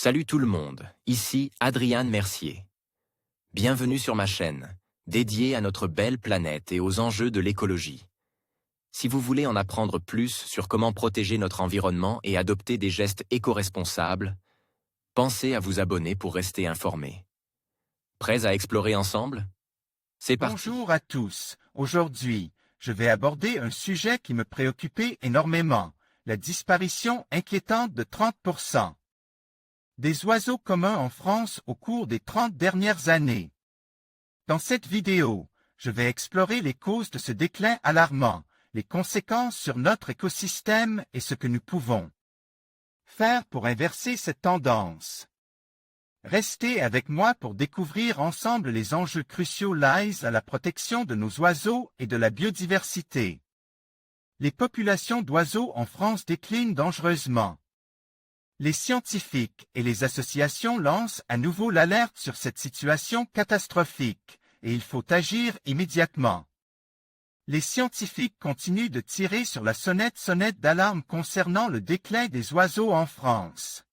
Salut tout le monde, ici Adrian Mercier. Bienvenue sur ma chaîne, dédiée à notre belle planète et aux enjeux de l'écologie. Si vous voulez en apprendre plus sur comment protéger notre environnement et adopter des gestes éco-responsables, pensez à vous abonner pour rester informé. Prêts à explorer ensemble? C'est parti. Bonjour à tous. Aujourd'hui, je vais aborder un sujet qui me préoccupait énormément, la disparition inquiétante de 30% des oiseaux communs en France au cours des 30 dernières années. Dans cette vidéo, je vais explorer les causes de ce déclin alarmant, les conséquences sur notre écosystème et ce que nous pouvons faire pour inverser cette tendance. Restez avec moi pour découvrir ensemble les enjeux cruciaux liés à la protection de nos oiseaux et de la biodiversité. Les populations d'oiseaux en France déclinent dangereusement. Les scientifiques et les associations lancent à nouveau l'alerte sur cette situation catastrophique, et il faut agir immédiatement. Les scientifiques continuent de tirer sur la sonnette d'alarme concernant le déclin des oiseaux en France.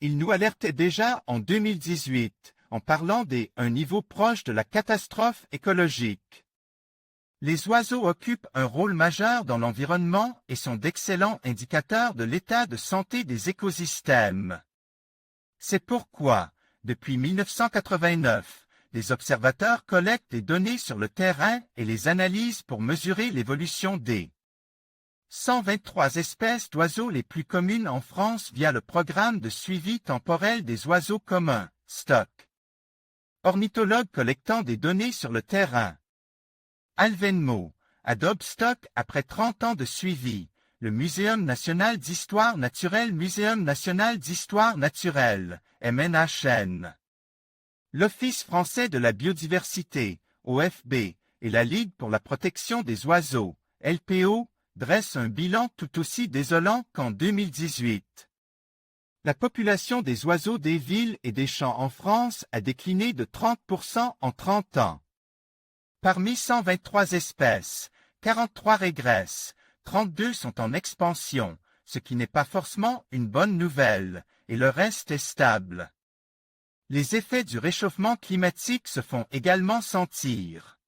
Ils nous alertaient déjà en 2018, en parlant un niveau proche de la catastrophe écologique. Les oiseaux occupent un rôle majeur dans l'environnement et sont d'excellents indicateurs de l'état de santé des écosystèmes. C'est pourquoi, depuis 1989, les observateurs collectent des données sur le terrain et les analysent pour mesurer l'évolution des 123 espèces d'oiseaux les plus communes en France via le programme de suivi temporel des oiseaux communs, STOC. Ornithologues collectant des données sur le terrain. Alvenmo, Adobe Stock après 30 ans de suivi, le Muséum national d'histoire naturelle Muséum national d'histoire naturelle, MNHN. L'Office français de la biodiversité, OFB, et la Ligue pour la protection des oiseaux, LPO, dressent un bilan tout aussi désolant qu'en 2018. La population des oiseaux des villes et des champs en France a décliné de 30% en 30 ans. Parmi 123 espèces, 43 régressent, 32 sont en expansion, ce qui n'est pas forcément une bonne nouvelle, et le reste est stable. Les effets du réchauffement climatique se font également sentir.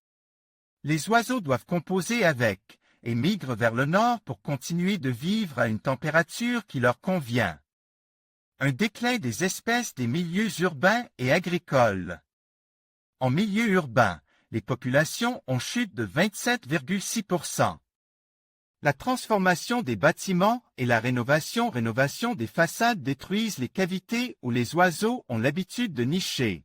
Les oiseaux doivent composer avec, et migrent vers le nord pour continuer de vivre à une température qui leur convient. Un déclin des espèces des milieux urbains et agricoles. En milieu urbain, les populations ont chuté de 27,6%. La transformation des bâtiments et la rénovation des façades détruisent les cavités où les oiseaux ont l'habitude de nicher.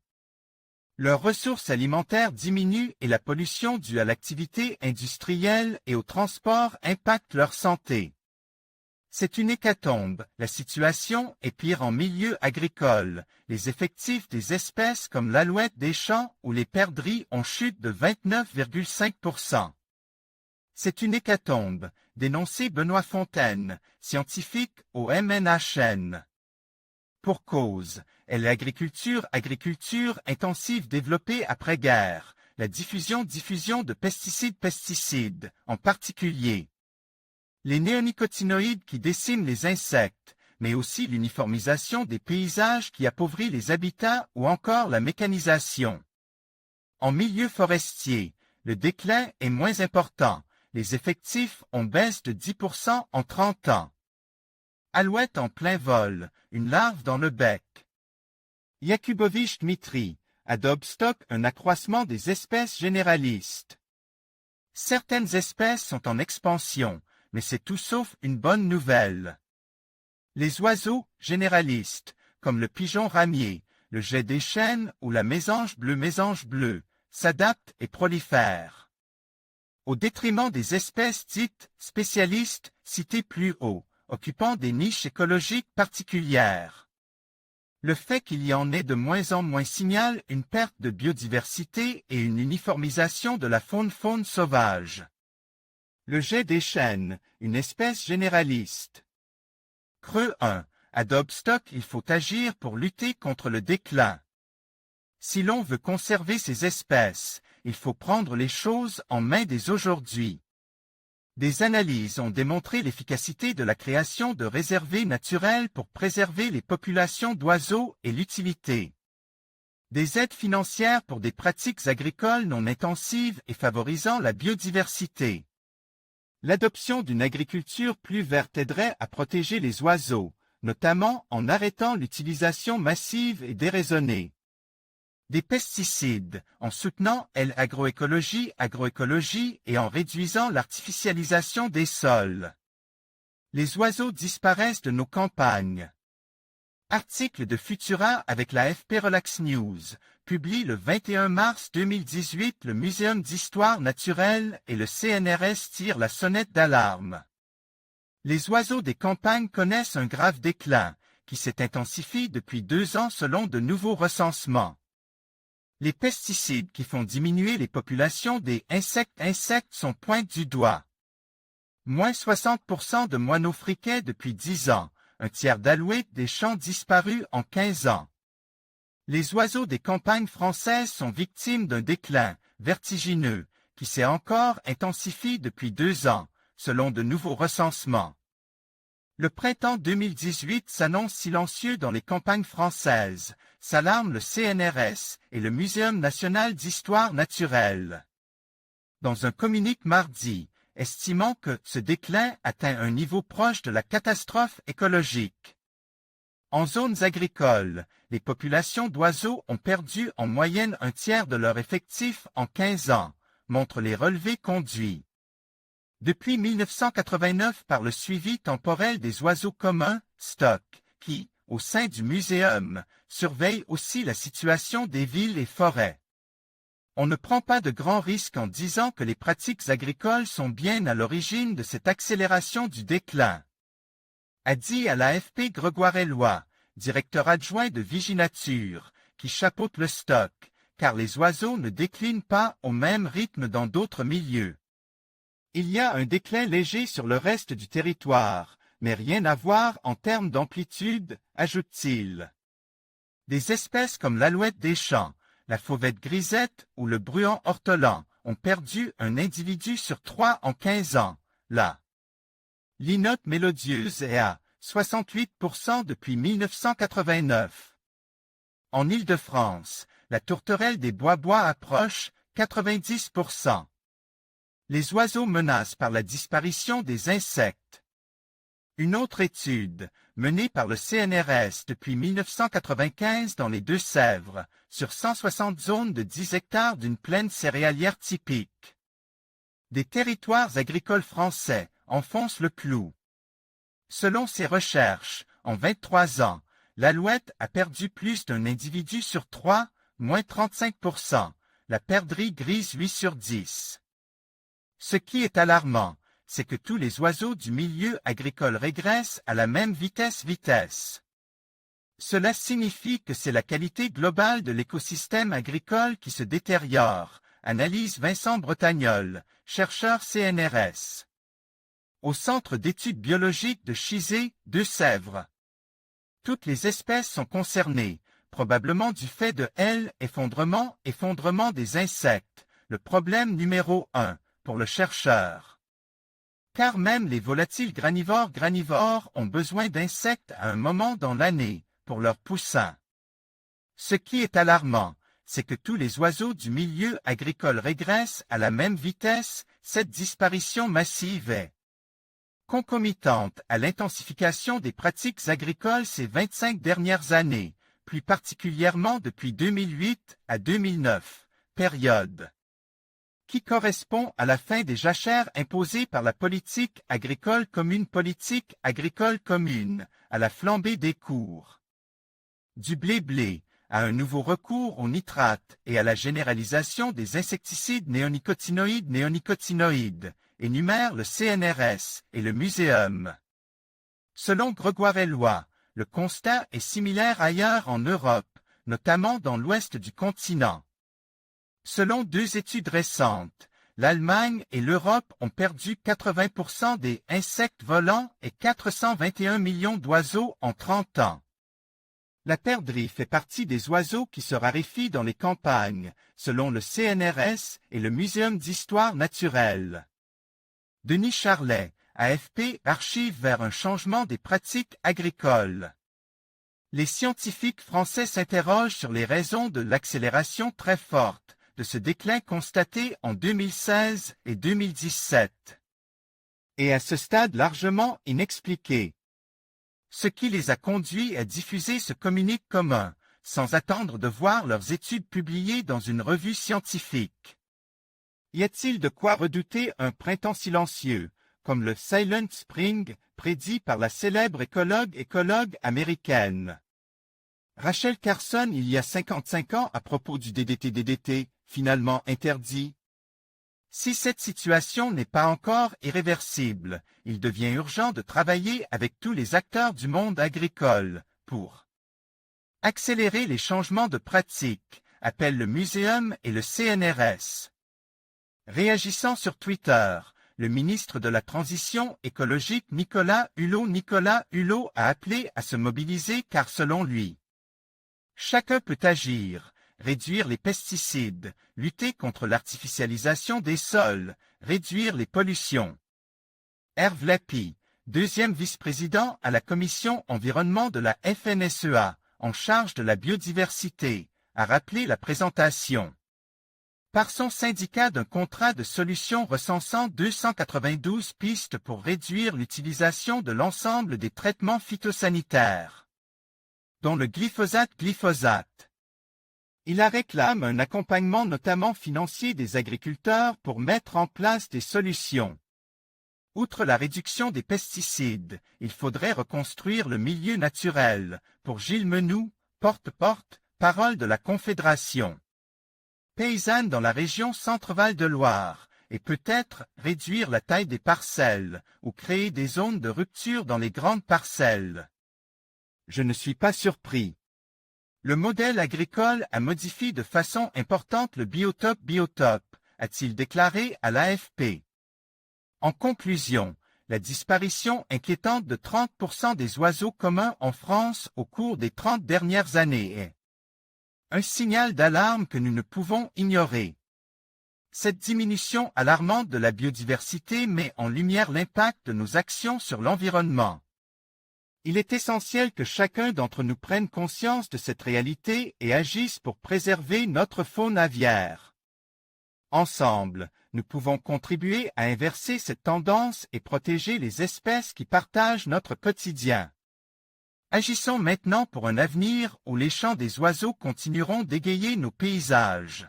Leurs ressources alimentaires diminuent et la pollution due à l'activité industrielle et au transport impacte leur santé. C'est une hécatombe, la situation est pire en milieu agricole, les effectifs des espèces comme l'alouette des champs ou les perdrix ont chuté de 29,5%. C'est une hécatombe, dénonçait Benoît Fontaine, scientifique au MNHN. Pour cause, est l'agriculture intensive développée après-guerre, la diffusion de pesticides, en particulier les néonicotinoïdes qui déciment les insectes, mais aussi l'uniformisation des paysages qui appauvrit les habitats ou encore la mécanisation. En milieu forestier, le déclin est moins important, les effectifs ont baissé de 10% en 30 ans. Alouette en plein vol, une larve dans le bec. Yakubovich Dmitri, Adobe Stock un accroissement des espèces généralistes. Certaines espèces sont en expansion, mais c'est tout sauf une bonne nouvelle. Les oiseaux généralistes, comme le pigeon ramier, le jet des chênes ou la mésange bleue, s'adaptent et prolifèrent. Au détriment des espèces dites spécialistes citées plus haut, occupant des niches écologiques particulières. Le fait qu'il y en ait de moins en moins signale une perte de biodiversité et une uniformisation de la faune sauvage. Le jet des chênes, une espèce généraliste. Creux 1. Adobe Stock il faut agir pour lutter contre le déclin. Si l'on veut conserver ces espèces, il faut prendre les choses en main dès aujourd'hui. Des analyses ont démontré l'efficacité de la création de réserves naturelles pour préserver les populations d'oiseaux et l'utilité des aides financières pour des pratiques agricoles non intensives et favorisant la biodiversité. L'adoption d'une agriculture plus verte aiderait à protéger les oiseaux, notamment en arrêtant l'utilisation massive et déraisonnée des pesticides, en soutenant l'agroécologie et en réduisant l'artificialisation des sols. Les oiseaux disparaissent de nos campagnes. Article de Futura avec la FP Relax News, publie le 21 mars 2018. Le Muséum d'histoire naturelle et le CNRS tirent la sonnette d'alarme. Les oiseaux des campagnes connaissent un grave déclin, qui s'est intensifié depuis 2 ans selon de nouveaux recensements. Les pesticides qui font diminuer les populations des insectes sont pointés du doigt. Moins 60% de moineaux friquets depuis 10 ans, un tiers d'alouettes des champs disparus en 15 ans. Les oiseaux des campagnes françaises sont victimes d'un déclin vertigineux qui s'est encore intensifié depuis 2 ans, selon de nouveaux recensements. Le printemps 2018 s'annonce silencieux dans les campagnes françaises, s'alarme le CNRS et le Muséum national d'histoire naturelle. Dans un communiqué mardi, estimant que ce déclin atteint un niveau proche de la catastrophe écologique. En zones agricoles, les populations d'oiseaux ont perdu en moyenne un tiers de leur effectif en 15 ans, montrent les relevés conduits. Depuis 1989 par le suivi temporel des oiseaux communs, STOC, qui, au sein du muséum, surveille aussi la situation des villes et forêts. On ne prend pas de grands risques en disant que les pratiques agricoles sont bien à l'origine de cette accélération du déclin, a dit à l'AFP Grégoire Elloy, directeur adjoint de Viginature, qui chapeaute le STOC, car les oiseaux ne déclinent pas au même rythme dans d'autres milieux. Il y a un déclin léger sur le reste du territoire, mais rien à voir en termes d'amplitude, ajoute-t-il. Des espèces comme l'alouette des champs, la fauvette grisette ou le bruant ortolan ont perdu un individu sur 3 en 15 ans, la linotte mélodieuse est à 68% depuis 1989. En Île-de-France, la tourterelle des bois approche 90%. Les oiseaux menacent par la disparition des insectes. Une autre étude, menée par le CNRS depuis 1995 dans les Deux-Sèvres, sur 160 zones de 10 hectares d'une plaine céréalière typique. Des territoires agricoles français enfoncent le clou. Selon ces recherches, en 23 ans, l'alouette a perdu plus d'un individu sur 3, moins 35%, la perdrix grise 8 sur 10. Ce qui est alarmant, c'est que tous les oiseaux du milieu agricole régressent à la même vitesse. Cela signifie que c'est la qualité globale de l'écosystème agricole qui se détériore, analyse Vincent Bretagnol, chercheur CNRS. Au Centre d'études biologiques de Chizé, Deux-Sèvres. Toutes les espèces sont concernées, probablement du fait de effondrement des insectes, le problème numéro 1. Pour le chercheur. Car même les volatiles granivores ont besoin d'insectes à un moment dans l'année, pour leurs poussins. Ce qui est alarmant, c'est que tous les oiseaux du milieu agricole régressent à la même vitesse. Cette disparition massive est concomitante à l'intensification des pratiques agricoles ces 25 dernières années, plus particulièrement depuis 2008 à 2009, période qui correspond à la fin des jachères imposées par la politique agricole commune, à la flambée des cours du blé, à un nouveau recours aux nitrates et à la généralisation des insecticides néonicotinoïdes, énumèrent le CNRS et le Muséum. Selon Grégoire Elloy, le constat est similaire ailleurs en Europe, notamment dans l'ouest du continent. Selon 2 études récentes, l'Allemagne et l'Europe ont perdu 80% des insectes volants et 421 millions d'oiseaux en 30 ans. La perdrix fait partie des oiseaux qui se raréfient dans les campagnes, selon le CNRS et le Muséum d'histoire naturelle. Denis Charlet, AFP, archive vers un changement des pratiques agricoles. Les scientifiques français s'interrogent sur les raisons de l'accélération très forte de ce déclin constaté en 2016 et 2017. Et à ce stade largement inexpliqué. Ce qui les a conduits à diffuser ce communiqué commun, sans attendre de voir leurs études publiées dans une revue scientifique. Y a-t-il de quoi redouter un printemps silencieux, comme le Silent Spring, prédit par la célèbre écologue américaine Rachel Carson il y a 55 ans à propos du DDT, finalement interdit? Si cette situation n'est pas encore irréversible, il devient urgent de travailler avec tous les acteurs du monde agricole pour accélérer les changements de pratiques, appellent le Muséum et le CNRS. Réagissant sur Twitter, le ministre de la Transition écologique Nicolas Hulot a appelé à se mobiliser car selon lui, chacun peut agir, réduire les pesticides, lutter contre l'artificialisation des sols, réduire les pollutions. Hervé Lappy, deuxième vice-président à la commission environnement de la FNSEA, en charge de la biodiversité, a rappelé la présentation par son syndicat d'un contrat de solutions recensant 292 pistes pour réduire l'utilisation de l'ensemble des traitements phytosanitaires, dont le glyphosate. Il réclame un accompagnement notamment financier des agriculteurs pour mettre en place des solutions. Outre la réduction des pesticides, il faudrait reconstruire le milieu naturel, pour Gilles Menoux, porte-parole de la Confédération paysanne dans la région Centre-Val de Loire, et peut-être réduire la taille des parcelles, ou créer des zones de rupture dans les grandes parcelles. Je ne suis pas surpris. Le modèle agricole a modifié de façon importante le biotope, a-t-il déclaré à l'AFP. En conclusion, la disparition inquiétante de 30% des oiseaux communs en France au cours des 30 dernières années est un signal d'alarme que nous ne pouvons ignorer. Cette diminution alarmante de la biodiversité met en lumière l'impact de nos actions sur l'environnement. Il est essentiel que chacun d'entre nous prenne conscience de cette réalité et agisse pour préserver notre faune aviaire. Ensemble, nous pouvons contribuer à inverser cette tendance et protéger les espèces qui partagent notre quotidien. Agissons maintenant pour un avenir où les chants des oiseaux continueront d'égayer nos paysages.